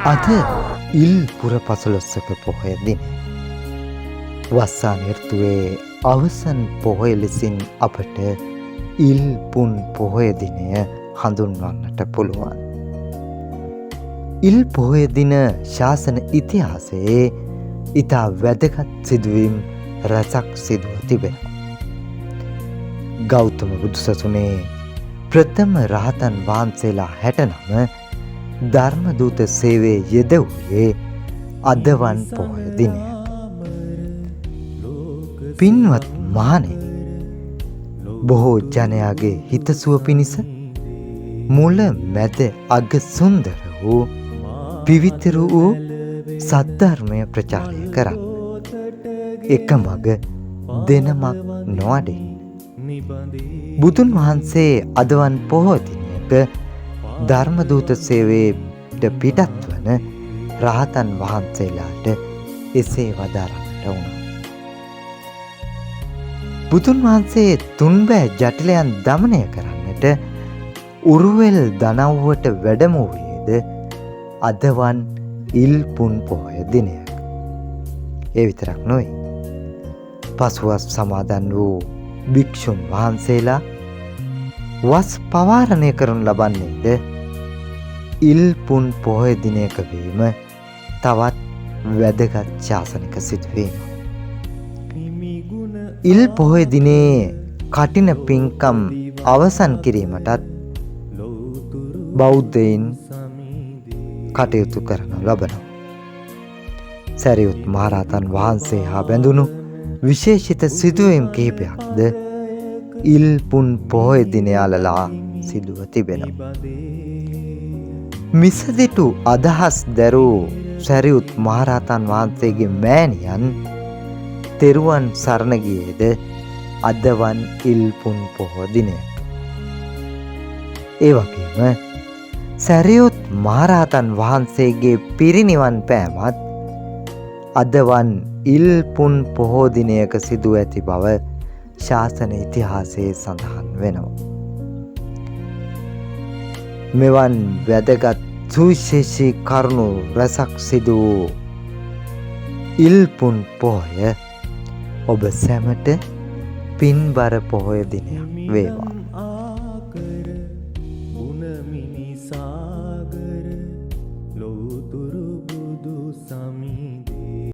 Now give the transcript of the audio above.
අද ඉල් පුර පසළොස්වක පොහොය දින. වස්සාන ඍතුවේ අවසන් පොහොය ලෙසින් අපට ඉල් පුන් පොහොය දිනය හඳුන්වන්නට පුළුවන්. ඉල් පොහොය දින ශාසන ඉතිහාසයේ ඉතා වැදගත් සිදුවීම් රැසක් සිදුව තිබෙනවා. ගෞතම බුදුසසුනේ ප්‍රථම රහතන් වහන්සේලා 69 ධර්මදූත සේවයේ යෙදුවේ අදවන් පොහොය දිනය. පින්වත් මහණෙනි, බොහෝ ජනයාගේ හිතසුව පිණිස මුල මැද අග සුන්දර වූ පිවිතුරු වූ සද්ධර්මය ප්‍රචාරය කරන්න. එක මග දෙනමක් නොඅඩේ. බුදුන් වහන්සේ අදවන් පොහොය දිනයක ධර්මදූත සේවයට පිටත් වන රහතන් වහන්සේලාට එසේ වදාරන්නට වුණා. බුදුන් වහන්සේ තුන්බෑ ජටිලයන් දමනය කරන්නට උරුවෙල් දනව්වට වැඩම වූයේද අදවන් ඉල් පුන් පොහොය දිනයක. ඒ විතරක් නොවේ. පසුවස් සමාදන් වූ භික්ෂුන් වහන්සේලා වස් පවාරණය කරනු ලබන්නේද ඉල් පුන් පොහොය දිනයක වීම තවත් වැදගත් ශාසනික සිදුවීම. ඉල් පොහොය දිනේ කටින පින්කම් අවසන් කිරීමටත් බෞද්ධයින් කටයුතු කරනු ලබනවා. සැරියුත් මහරහතන් වහන්සේ හා බැඳුණු විශේෂිත සිදුවීම් කිහිපයක්ද ඉල් පුන් පොහොය දිනය අලලා සිදුව තිබෙනවා. මිසදිටු අදහස් දැරූ සැරියුත් මහරහතන් වහන්සේගේ මෑණියන් තෙරුවන් සරණ ගියේද අදවන් ඉල් පුන් පොහොය දිනයක. ඒ වගේම සැරියුත් මහරහතන් වහන්සේගේ පිරිනිවන් පෑමත් අදවන් ඉල් පුන් පොහොය දිනයක සිදුව ඇති බව ශාසන ඉතිහාසයේ සඳහන් වෙනවා. මෙවන් වැදගත් සුවිශේෂී කරුණු රැසක් සිදු වූ ඉල් පුන් පොහොය ඔබ සැමට පින්බර පොහොය දිනයක් වේවා.